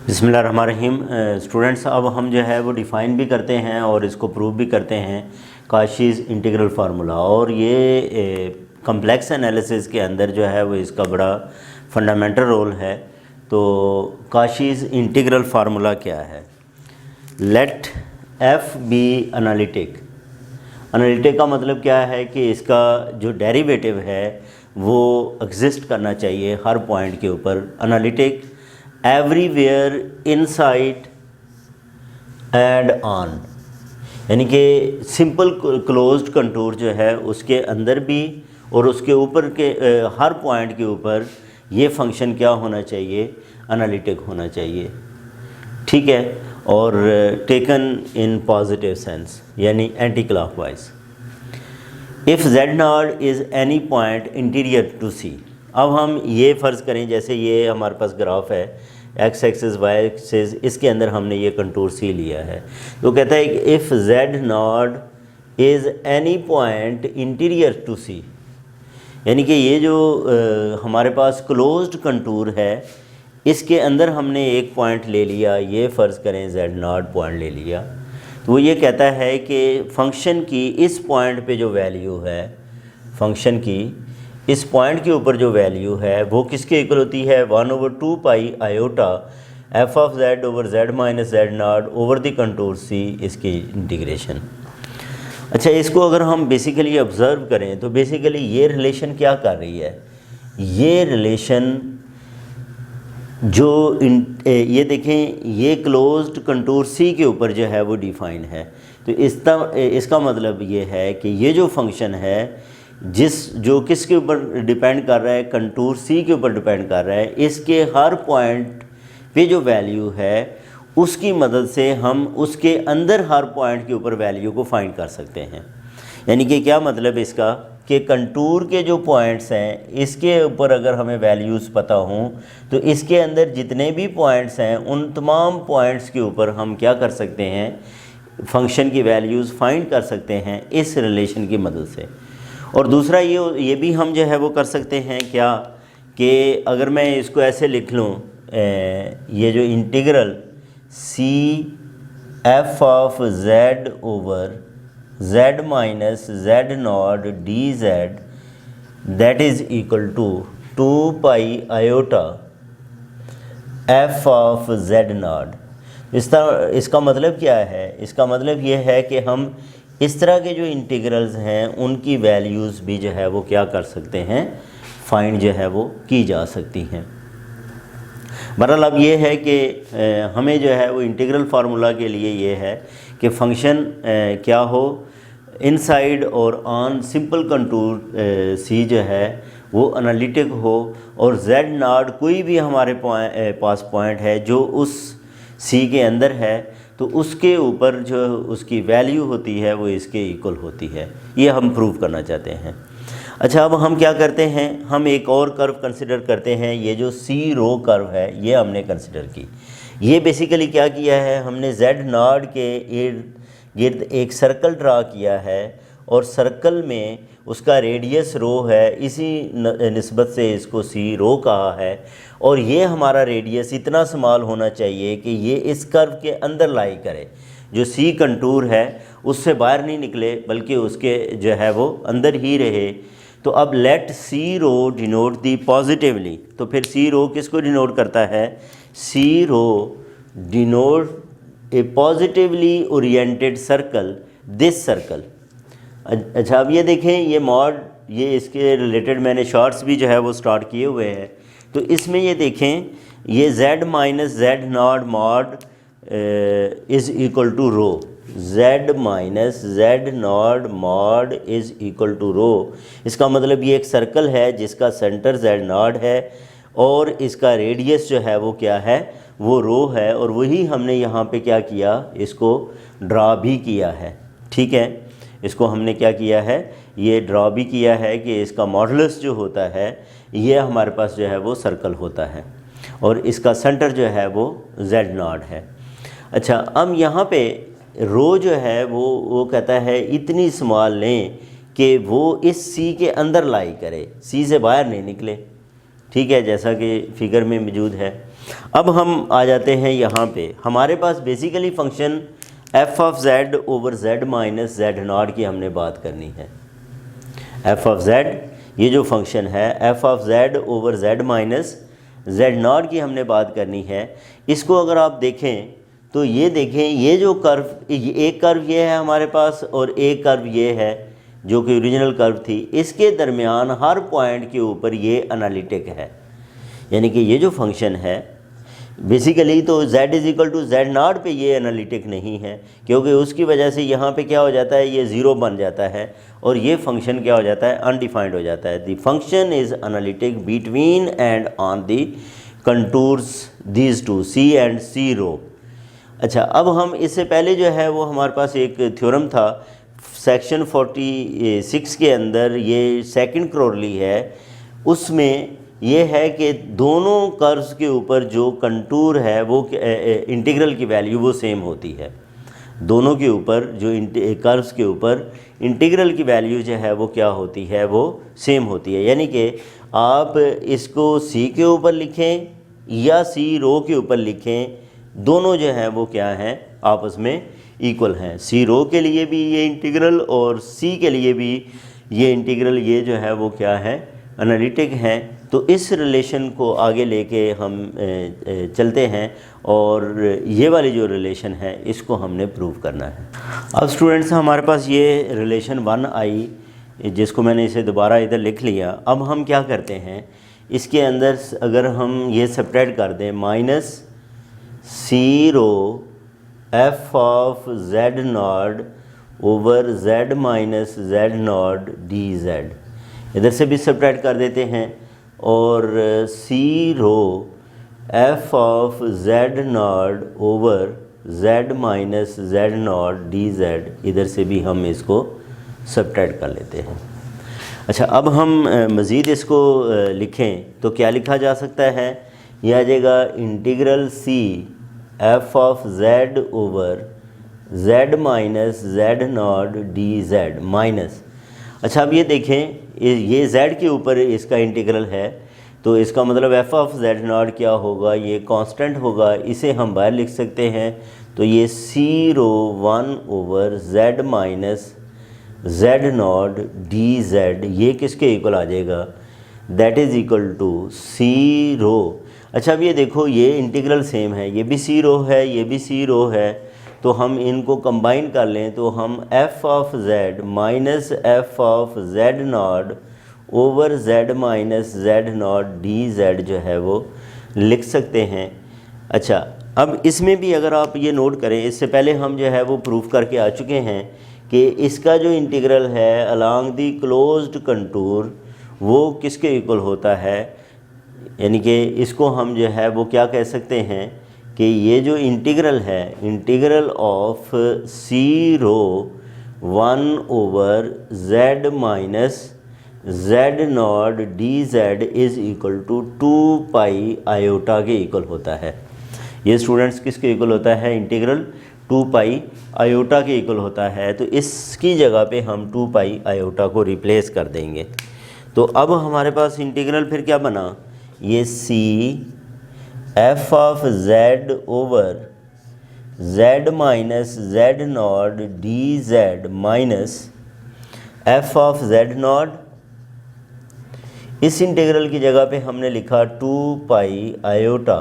बिस्मिल्लाहिर्रहमानिर्रहीम। स्टूडेंट्स, अब हम जो है वो डिफ़ाइन भी करते हैं और इसको प्रूव भी करते हैं काशीज़ इंटीग्रल फार्मूला। और ये कम्प्लेक्स एनालिसिस के अंदर जो है वो इसका बड़ा फंडामेंटल रोल है। तो काशीज़ इंटीग्रल फार्मूला क्या है? Let f be analytic. Analytic का मतलब क्या है कि इसका जो डेरिवेटिव है वो एग्जिस्ट करना चाहिए हर पॉइंट के ऊपर। Analytic everywhere inside and on, यानी कि सिंपल क्लोज्ड कंटूर जो है उसके अंदर भी और उसके ऊपर के हर पॉइंट के ऊपर ये फंक्शन क्या होना चाहिए? एनालिटिक होना चाहिए, ठीक है। और टेकन इन पॉजिटिव सेंस, यानी anti clockwise. If z naught is any point interior to C. अब हम ये फ़र्ज़ करें जैसे ये हमारे पास ग्राफ है, एक्स एक्सिस वाई एक्सिस, इसके अंदर हमने ये कंटूर सी लिया है। तो कहता है कि if z naught is any point interior to C, यानी कि ये जो हमारे पास क्लोज्ड कंटूर है इसके अंदर हमने एक पॉइंट ले लिया, ये फ़र्ज़ करें जेड नॉट पॉइंट ले लिया। तो वो ये कहता है कि फंक्शन की इस पॉइंट पे जो वैल्यू है, फंक्शन की इस पॉइंट के ऊपर जो वैल्यू है वो किसके इक्वल होती है? 1/2 pi iota f of z over z minus z naught over the contour C, इसकी इंटीग्रेशन। अच्छा, इसको अगर हम बेसिकली ऑब्ज़र्व करें तो बेसिकली ये रिलेशन क्या कर रही है? ये रिलेशन जो ये देखें, ये क्लोज्ड कंटूर सी के ऊपर जो है वो डिफ़ाइन है। तो इसका मतलब ये है कि ये जो फंक्शन है जो किसके ऊपर डिपेंड कर रहा है? कंटूर सी के ऊपर डिपेंड कर रहा है। इसके हर पॉइंट पे जो वैल्यू है उसकी मदद से हम उसके अंदर हर पॉइंट के ऊपर वैल्यू को फाइंड कर सकते हैं। यानी कि क्या मतलब इसका कि कंटूर के जो पॉइंट्स हैं इसके ऊपर अगर हमें वैल्यूज़ पता हों तो इसके अंदर जितने भी पॉइंट्स हैं उन तमाम पॉइंट्स के ऊपर हम क्या कर सकते हैं? फंक्शन की वैल्यूज़ फाइंड कर सकते हैं इस रिलेशन की मदद से। और दूसरा ये भी हम जो है वो कर सकते हैं क्या कि अगर मैं इसको ऐसे लिख लूँ, ये जो integral C f of z over z minus z naught d z that is equal to 2 pi iota f of z naught. इसका मतलब क्या है? इसका मतलब ये है कि हम इस तरह के जो इंटीग्रल्स हैं उनकी वैल्यूज़ भी जो है वो क्या कर सकते हैं? फाइंड जो है वो की जा सकती हैं। बहरहाल अब ये है कि हमें जो है वो इंटीग्रल फार्मूला के लिए ये है कि फंक्शन क्या हो, इनसाइड और ऑन सिंपल कंटूर सी जो है वो एनालिटिक हो और जेड नॉट कोई भी हमारे पास पॉइंट है जो उस सी के अंदर है तो उसके ऊपर जो उसकी वैल्यू होती है वो इसके इक्वल होती है। ये हम प्रूव करना चाहते हैं। अच्छा, अब हम क्या करते हैं? हम एक और कर्व कंसिडर करते हैं। ये जो सी रो कर्व है ये हमने कंसिडर की। ये बेसिकली क्या किया है? हमने जेड नॉट के इर्द गिर्द एक सर्कल ड्रा किया है और सर्कल में उसका रेडियस रो है, इसी निस्बत से इसको सी रो कहा है। और ये हमारा रेडियस इतना स्मॉल होना चाहिए कि ये इस कर्व के अंदर लाई करे, जो सी कंटूर है उससे बाहर नहीं निकले बल्कि उसके जो है वो अंदर ही रहे। तो अब let C rho denote the positively. तो फिर सी रो किसको डिनोट करता है? C rho denote a positively oriented circle, this circle. अच्छा, अब ये देखें, ये मॉड, ये इसके रिलेटेड मैंने शॉर्ट्स भी जो है वो स्टार्ट किए हुए हैं। तो इसमें ये देखें, ये z minus z naught mod is equal to rho, z minus z naught mod is equal to rho. इसका मतलब ये एक सर्कल है जिसका सेंटर जेड नॉट है और इसका रेडियस जो है वो क्या है? वो रो है। और वही हमने यहाँ पे क्या किया? इसको ड्रा भी किया है, ठीक है। इसको हमने क्या किया है? ये ड्रा भी किया है कि इसका मॉडुलस जो होता है ये हमारे पास जो है वो सर्कल होता है और इसका सेंटर जो है वो जेड नॉट है। अच्छा, अब यहाँ पे रो जो है वो कहता है इतनी स्मॉल लें कि वो इस सी के अंदर लाई करे, सी से बाहर नहीं निकले, ठीक है, जैसा कि फिगर में मौजूद है। अब हम आ जाते हैं यहाँ पे, हमारे पास basically function f of z over z minus z naught की हमने बात करनी है। एफ ऑफ जेड, ये जो फंक्शन है F of z over z minus z naught की हमने बात करनी है। इसको अगर आप देखें तो ये देखें, ये जो कर्व, एक कर्व ये है हमारे पास और एक कर्व ये है जो कि ओरिजिनल कर्व थी, इसके दरमियान हर पॉइंट के ऊपर ये एनालिटिक है। यानी कि ये जो फंक्शन है बेसिकली तो z is equal to z naught पे ये एनालिटिक नहीं है, क्योंकि उसकी वजह से यहाँ पे क्या हो जाता है, ये ज़ीरो बन जाता है और ये फंक्शन क्या हो जाता है, अनडिफाइंड हो जाता है। The function is analytic between and on the contours these two C and C rho. अच्छा, अब हम इससे पहले जो है वो हमारे पास एक थ्योरम था सेक्शन 46 के अंदर, ये सेकंड क्रोरली है, उसमें ये है कि दोनों कर्व्स के ऊपर जो कंटूर है वो इंटीग्रल की वैल्यू वो सेम होती है। दोनों के ऊपर जो कर्व्स के ऊपर इंटीग्रल की वैल्यू जो है वो क्या होती है, वो सेम होती है। यानी कि आप इसको सी के ऊपर लिखें या सी रो के ऊपर लिखें, दोनों जो हैं वो क्या हैं, आपस में इक्वल हैं। सी रो के लिए भी ये इंटीग्रल और सी के लिए भी ये इंटीग्रल, ये जो है वो क्या है, एनालिटिक हैं। तो इस रिलेशन को आगे लेके हम चलते हैं और ये वाली जो रिलेशन है इसको हमने प्रूव करना है। अब स्टूडेंट्स हमारे पास ये रिलेशन 1 आई, जिसको मैंने इसे दोबारा इधर लिख लिया। अब हम क्या करते हैं, इसके अंदर अगर हम ये सब्ट्रैक्ट कर दें, minus C rho f of z naught over z minus z naught d z, इधर से भी सब्ट्रैक्ट कर देते हैं, और C rho f of z naught over z minus z naught d z, इधर से भी हम इसको सब्ट्रैक्ट कर लेते हैं। अच्छा, अब हम मज़ीद इसको लिखें तो क्या लिखा जा सकता है, यह आ जाएगा integral C f of z over z minus z naught d z minus. अच्छा, अब ये देखें, ये z के ऊपर इसका इंटीग्रल है, तो इसका मतलब f ऑफ जेड नॉट क्या होगा, ये कांस्टेंट होगा, इसे हम बाहर लिख सकते हैं। तो ये सी rho 1 over z minus z naught d Z, ये किसके इक्वल आ जाएगा, that is equal to C rho. अच्छा, अब ये देखो, ये इंटीग्रल सेम है, ये भी सी रो है, ये भी सी रो है, तो हम इनको कंबाइन कर लें तो हम f of z minus f of z naught over z minus z naught d Z जो है वो लिख सकते हैं। अच्छा, अब इसमें भी अगर आप ये नोट करें, इससे पहले हम जो है वो प्रूफ करके आ चुके हैं कि इसका जो इंटीग्रल है अलोंग दी क्लोज्ड कंटूर वो किसके इक्वल होता है, यानी कि इसको हम जो है वो क्या कह सकते हैं कि ये जो इंटीग्रल है, integral of c rho 1 over z minus z naught d z is equal to 2 pi iota के इक्वल होता है। ये स्टूडेंट्स किसके इक्वल होता है, इंटीग्रल 2 पाई आयोटा के इक्वल होता है। तो इसकी जगह पे हम 2 पाई आयोटा को रिप्लेस कर देंगे। तो अब हमारे पास इंटीग्रल फिर क्या बना, ये C f of z over z minus z naught d z minus f of z naught, इस इंटीग्रल की जगह पे हमने लिखा 2 pi iota,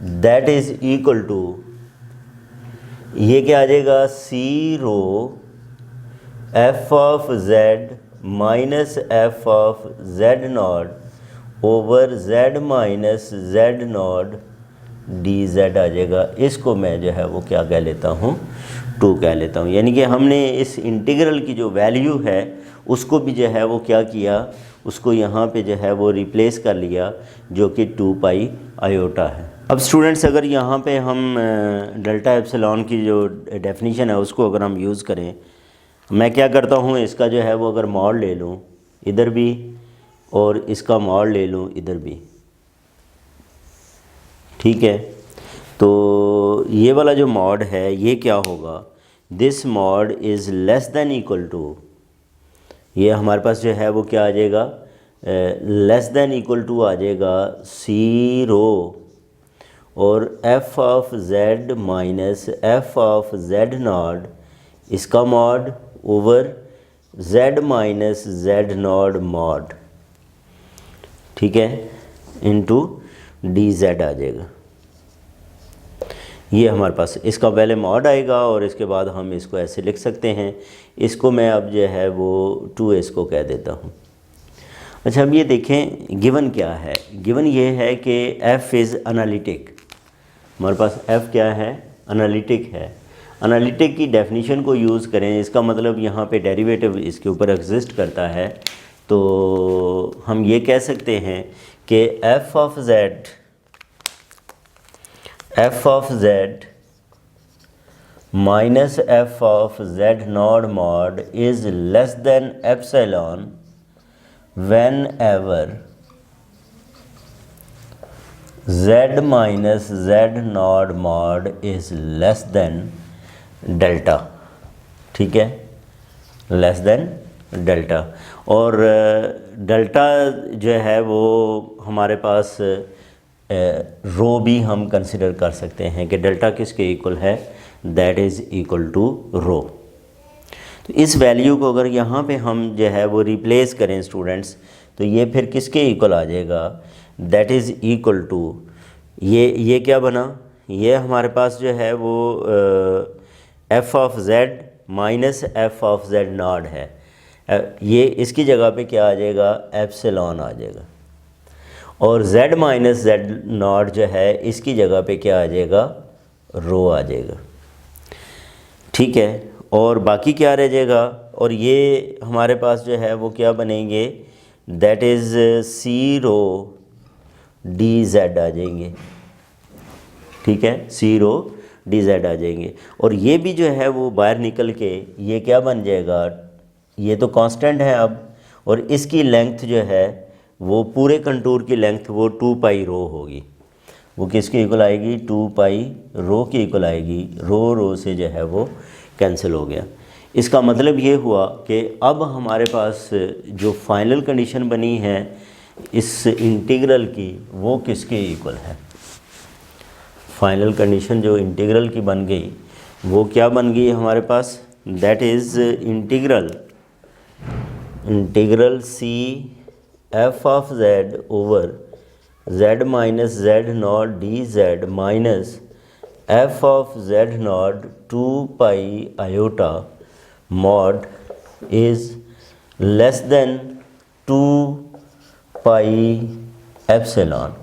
that is equal to, ये क्या आ जाएगा, C rho f of z minus f of z naught over z minus z naught d z आ जाएगा। इसको मैं जो है वो क्या कह लेता हूँ, 2 कह लेता हूँ। यानी कि हमने इस इंटीग्रल की जो वैल्यू है उसको भी जो है वो क्या किया, उसको यहाँ पे जो है वो रिप्लेस कर लिया, जो कि 2 पाई आयोटा है। अब स्टूडेंट्स अगर यहाँ पे हम डेल्टा एप्सिलॉन की जो डेफिनीशन है उसको अगर हम यूज़ करें, मैं क्या करता हूँ, इसका जो है वो अगर मॉड ले लूँ इधर भी और इसका मॉड ले लूँ इधर भी, ठीक है, तो ये वाला जो मॉड है ये क्या होगा, this mod is less than equal to, ये हमारे पास जो है वो क्या आ जाएगा, लेस देन इक्वल टू आ जाएगा सी रो और f of z minus f of z naught इसका mod over z minus z naught mod, ठीक है, इनटू डी जेड आ जाएगा। ये हमारे पास इसका पहले मॉड आएगा और इसके बाद हम इसको ऐसे लिख सकते हैं। इसको मैं अब जो है वो 2s को कह देता हूँ। अच्छा, अब ये देखें गिवन क्या है। गिवन ये है कि f इज़ एनालिटिक। हमारे पास f क्या है, एनालिटिक है। एनालिटिक की डेफिनीशन को यूज़ करें, इसका मतलब यहाँ पे डेरिवेटिव इसके ऊपर एग्जिस्ट करता है, तो हम ये कह सकते हैं कि f of z minus f of z naught mod is less then epsilon whenever z minus z not mod is less than delta, ठीक है, लेस देन डेल्टा। और डेल्टा जो है वो हमारे पास रो भी हम कंसिडर कर सकते हैं कि डेल्टा किसके इक्वल है, दैट इज़ इक्वल टू रो। तो इस वैल्यू को अगर यहाँ पे हम जो है वो रिप्लेस करें स्टूडेंट्स, तो ये फिर किसके इक्वल आ जाएगा, दैट इज़ इक्वल टू ये क्या बना, ये हमारे पास जो है वो F of z minus F of z not है। ये इसकी जगह पे क्या आ जाएगा, एप्सिलॉन आ जाएगा। और z माइनस जेड नॉट जो है इसकी जगह पे क्या आ जाएगा, रो आ जाएगा, ठीक है। और बाकी क्या रह जाएगा, और ये हमारे पास जो है वो क्या बनेंगे, that is C rho d z आ जाएंगे, ठीक है, सी रो डी जेड आ जाएंगे। और ये भी जो है वो बाहर निकल के ये क्या बन जाएगा, ये तो कांस्टेंट है अब, और इसकी लेंथ जो है वो पूरे कंटूर की लेंथ वो 2 पाई रो होगी। वो किसके इक्वल आएगी, 2 पाई रो की इक्वल आएगी। रो से जो है वो कैंसिल हो गया। इसका मतलब ये हुआ कि अब हमारे पास जो फाइनल कंडीशन बनी है इस इंटीग्रल की, वो किसके इक्वल है। फाइनल कंडीशन जो इंटीग्रल की बन गई वो क्या बन गई हमारे पास, that is integral C f of z over z minus z naught d z minus f of z naught 2 pi iota mod is less than 2 pi epsilon.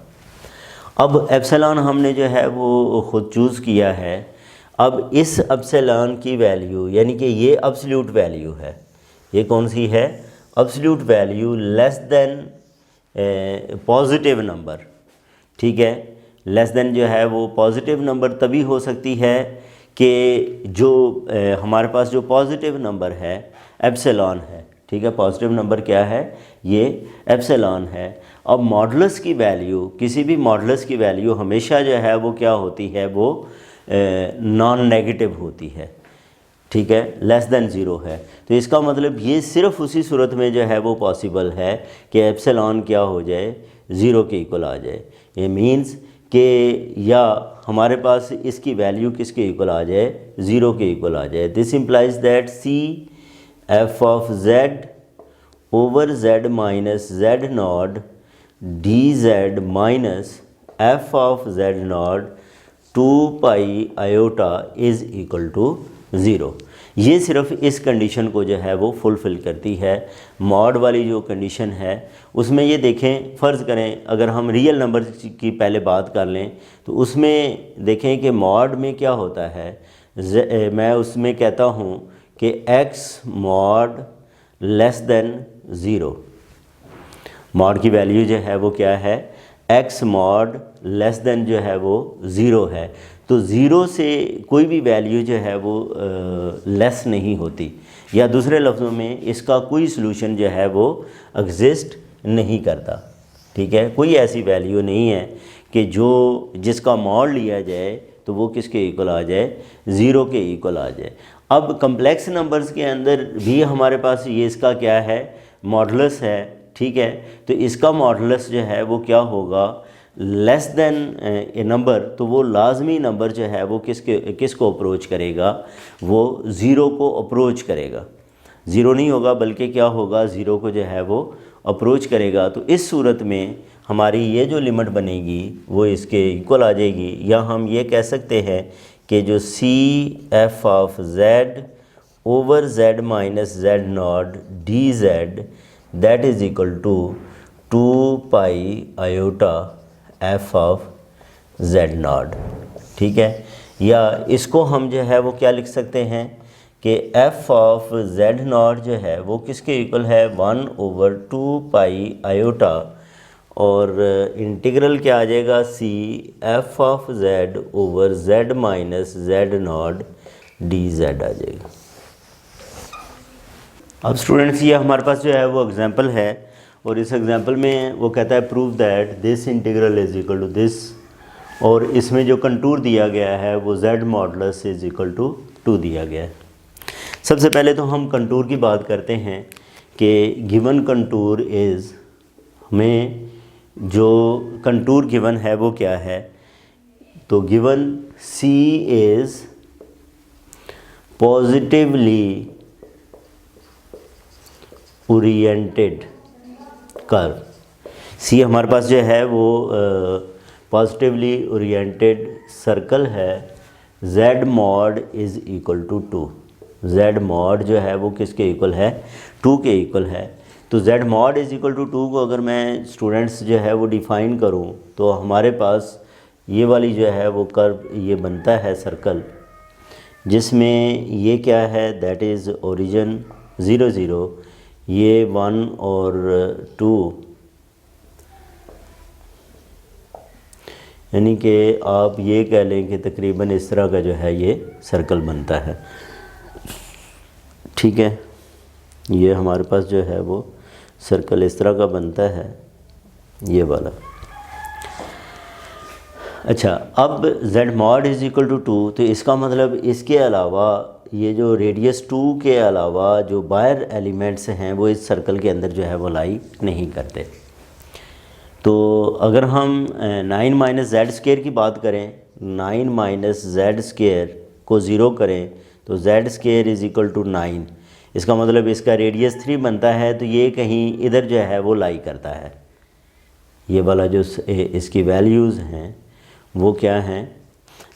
अब एप्सिलॉन हमने जो है वो ख़ुद चूज़ किया है। अब इस एप्सिलॉन की वैल्यू, यानी कि ये एब्सोल्यूट वैल्यू है, ये कौन सी है, absolute value less than positive number, ठीक है। लेस देन जो है वो पॉजिटिव नंबर तभी हो सकती है कि जो हमारे पास जो पॉजिटिव नंबर है एप्सिलॉन है, ठीक है। पॉजिटिव नंबर क्या है, ये एप्सिलॉन है। अब मॉडुलस की वैल्यू, किसी भी मॉडुलस की वैल्यू हमेशा जो है वो क्या होती है, वो नॉन नेगेटिव होती है, ठीक है, लेस देन ज़ीरो है। तो इसका मतलब ये सिर्फ उसी सूरत में जो है वो पॉसिबल है कि एप्सिलॉन क्या हो जाए, ज़ीरो के इक्वल आ जाए। ये मीन्स कि या हमारे पास इसकी वैल्यू किसके इक्वल आ जाए, ज़ीरो के इक्वल आ जाए। This implies that c f of z over z minus z naught d z minus f of z naught 2 pi iota is equal to zero. ये सिर्फ इस कंडीशन को जो है वो फुलफ़िल करती है। मॉड वाली जो कंडीशन है उसमें ये देखें, फ़र्ज़ करें अगर हम रियल नंबर की पहले बात कर लें तो उसमें देखें कि मॉड में क्या होता है, मैं उसमें कहता हूँ कि x mod less than zero. Mod की वैल्यू जो है वो क्या है, x मॉड लेस देन जो है वो ज़ीरो है। तो ज़ीरो से कोई भी वैल्यू जो है वो लेस नहीं होती, या दूसरे लफ्ज़ों में इसका कोई सलूशन जो है वो एग्जिस्ट नहीं करता, ठीक है। कोई ऐसी वैल्यू नहीं है कि जिसका मॉड लिया जाए तो वो किसके इक्वल आ जाए, ज़ीरो के इक्वल आ जाए। अब कम्प्लेक्स नंबर्स के अंदर भी हमारे पास ये इसका क्या है, मॉडुलस है, ठीक है। तो इसका मॉडुलस जो है वो क्या होगा, लेस देन ए नंबर, तो वो लाजमी नंबर जो है वो किसको अप्रोच करेगा, वो ज़ीरो को अप्रोच करेगा। ज़ीरो नहीं होगा बल्कि क्या होगा, ज़ीरो को जो है वो अप्रोच करेगा। तो इस सूरत में हमारी ये जो लिमिट बनेगी वो इसके इक्वल आ जाएगी, या हम ये कह सकते हैं कि जो c f of z over z minus z naught d z that is equal to 2 pi iota f of z naught. ठीक है, या इसको हम जो है वो क्या लिख सकते हैं कि एफ ऑफ जेड नॉट जो है वो किसके इक्वल है, 1/2 पाई आयोटा, और इंटीग्रल क्या आ जाएगा, C f of z over z minus z naught d z आ जाएगा। अब स्टूडेंट्स ये हमारे पास जो है वो एग्जांपल है, और इस एग्जांपल में वो कहता है prove that this integral is equal to this, और इसमें जो कंटूर दिया गया है वो z modulus is equal to 2 दिया गया है। सबसे पहले तो हम कंटूर की बात करते हैं कि गिवन कंटूर इज़, हमें जो कंटूर गिवन है वो क्या है, तो given C is positively oriented curve. C हमारे पास जो है वो पॉजिटिवली ओरिएंटेड सर्कल है, z mod is equal to 2। z mod जो है वो किसके इक्वल है, 2 के इक्वल है। तो z mod is equal to 2 को अगर मैं स्टूडेंट्स जो है वो डिफ़ाइन करूँ तो हमारे पास ये वाली जो है वो कर्व ये बनता है सर्कल, जिसमें ये क्या है, दैट इज़ ओरिजिन 0 0, ये 1 और 2, यानी कि आप ये कह लें कि तकरीबन इस तरह का जो है ये सर्कल बनता है। ठीक है, ये हमारे पास जो है वो सर्कल इस तरह का बनता है, ये वाला। अच्छा, अब z mod is equal to 2, तो इसका मतलब इसके अलावा ये जो रेडियस 2 के अलावा जो बाहर एलिमेंट्स हैं वो इस सर्कल के अंदर जो है वो लाई नहीं करते। तो अगर हम 9 माइनस जेड स्केयर की बात करें, 9 माइनस जेड स्केयर को ज़ीरो करें तो z square is equal to 9, इसका मतलब इसका रेडियस 3 बनता है। तो ये कहीं इधर जो है वो लाई करता है, ये वाला जो इसकी वैल्यूज़ हैं वो क्या हैं,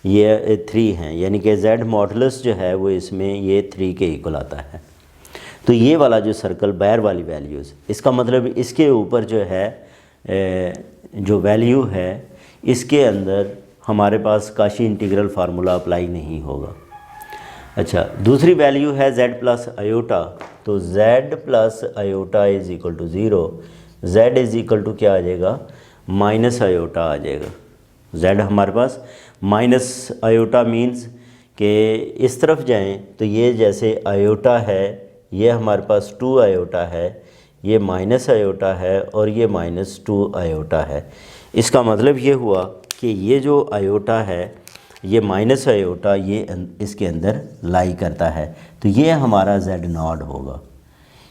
ये 3 हैं, यानी कि z मॉडुलस जो है वो इसमें ये 3 के इक्वल आता है। तो ये वाला जो सर्कल बाहर वाली वैल्यूज़, इसका मतलब इसके ऊपर जो है जो वैल्यू है इसके अंदर हमारे पास काशी इंटीग्रल फार्मूला अप्लाई नहीं होगा। अच्छा, दूसरी वैल्यू है z प्लस आयोटा, तो z plus iota is equal to 0, z is equal to क्या आ जाएगा, माइनस आयोटा आ जाएगा। z हमारे पास माइनस आयोटा मीन्स कि इस तरफ जाएं तो ये जैसे आयोटा है, ये हमारे पास 2 आयोटा है, ये माइनस आयोटा है और ये -2 आयोटा है। इसका मतलब ये हुआ कि ये जो आयोटा है ये माइनस आयोटा ये इसके अंदर लाई करता है, तो ये हमारा z नॉट होगा,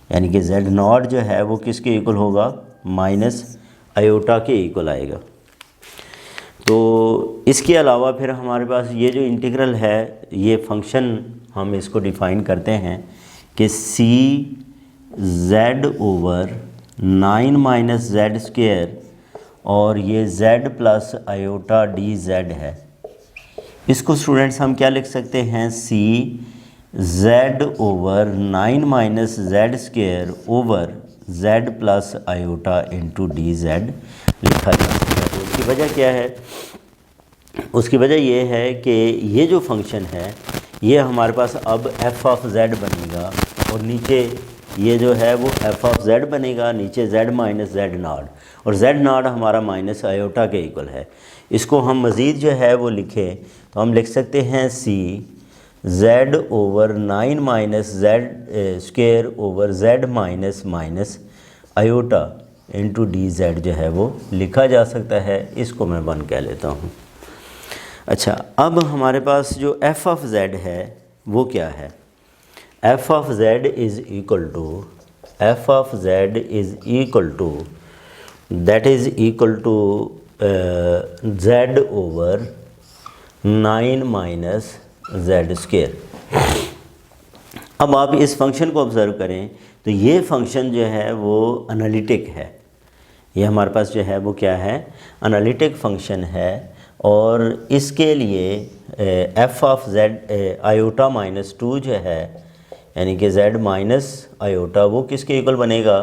यानी कि z नॉट जो है वो किसके इक्वल होगा, माइनस आयोटा के इक्वल आएगा। तो इसके अलावा फिर हमारे पास ये जो इंटीग्रल है, ये फंक्शन हम इसको डिफ़ाइन करते हैं कि सी z over 9 minus Z square और ये z plus iota D Z है। इसको स्टूडेंट्स हम क्या लिख सकते हैं, सी z over 9 minus Z square over z plus iota into D Z लिखा जा सकता है। तो उसकी वजह क्या है, उसकी वजह ये है कि ये जो फंक्शन है ये हमारे पास अब f ऑफ z बनेगा, और नीचे ये जो है वो f ऑफ z बनेगा, नीचे z माइनस जेड नॉट, और z नॉट हमारा माइनस आयोटा के इक्वल है। इसको हम मज़ीद जो है वो लिखें तो हम लिख सकते हैं सी z over 9 minus Z square over z minus minus iota into D Z जो है वो लिखा जा सकता है। इसको मैं 1 कह लेता हूँ। अच्छा, अब हमारे पास जो f ऑफ z है वो क्या है, f of z is equal to, f of z is equal to, that is equal to z over 9 minus z square. अब आप इस फंक्शन को ऑब्ज़र्व करें तो ये फंक्शन जो है वो एनालिटिक है। ये हमारे पास जो है वो क्या है, एनालिटिक फंक्शन है। और इसके लिए F of Z iota minus 2 जो है, यानी कि जेड माइनस आयोटा, वो किसके इक्वल बनेगा,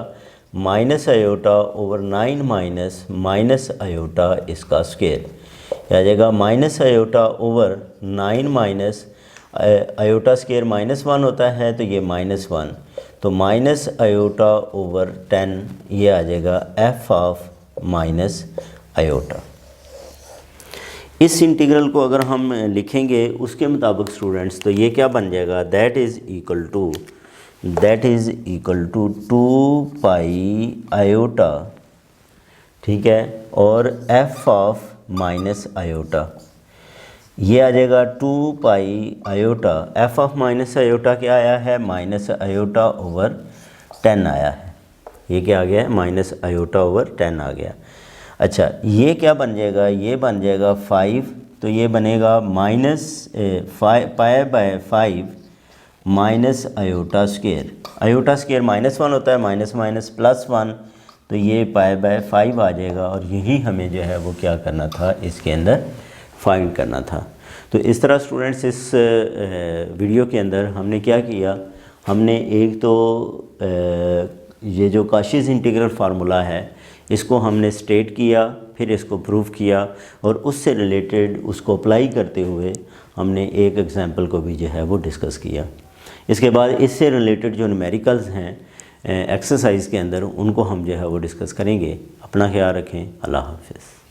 minus iota over 9 minus iota इसका स्क्वायर। आ जाएगा minus iota over 9 minus iota square -1 होता है, तो ये -1, तो माइनस आयोटा ओवर 10 ये आ जाएगा एफ ऑफ माइनस आयोटा। इस इंटीग्रल को अगर हम लिखेंगे उसके मुताबिक स्टूडेंट्स, तो ये क्या बन जाएगा, that is equal to 2 pi iota, ठीक है, और एफ ऑफ माइनस आयोटा ये आ जाएगा 2 pi iota. F of minus iota क्या आया है, माइनस आयोटा ओवर 10 आया है। ये क्या आ गया है, माइनस आयोटा ओवर 10 आ गया। अच्छा, ये क्या बन जाएगा, ये बन जाएगा 5, तो ये बनेगा pi by 5 minus iota square. Iota square -1 होता है, माइनस माइनस +1, तो ये पाई बाय 5 आ जाएगा। और यही हमें जो है वो क्या करना था, इसके अंदर फाइंड करना था। तो इस तरह स्टूडेंट्स इस वीडियो के अंदर हमने क्या किया, हमने एक तो ये जो काशीज़ इंटीग्रल फार्मूला है इसको हमने स्टेट किया, फिर इसको प्रूव किया, और उससे रिलेटेड उसको अप्लाई करते हुए हमने एक एग्जांपल को भी जो है वो डिस्कस किया। इसके बाद इससे रिलेटेड जो न्यूमेरिकल्स हैं एक्सरसाइज के अंदर, उनको हम जो है वो डिस्कस करेंगे। अपना ख्याल रखें। अल्लाह हाफ़िज़।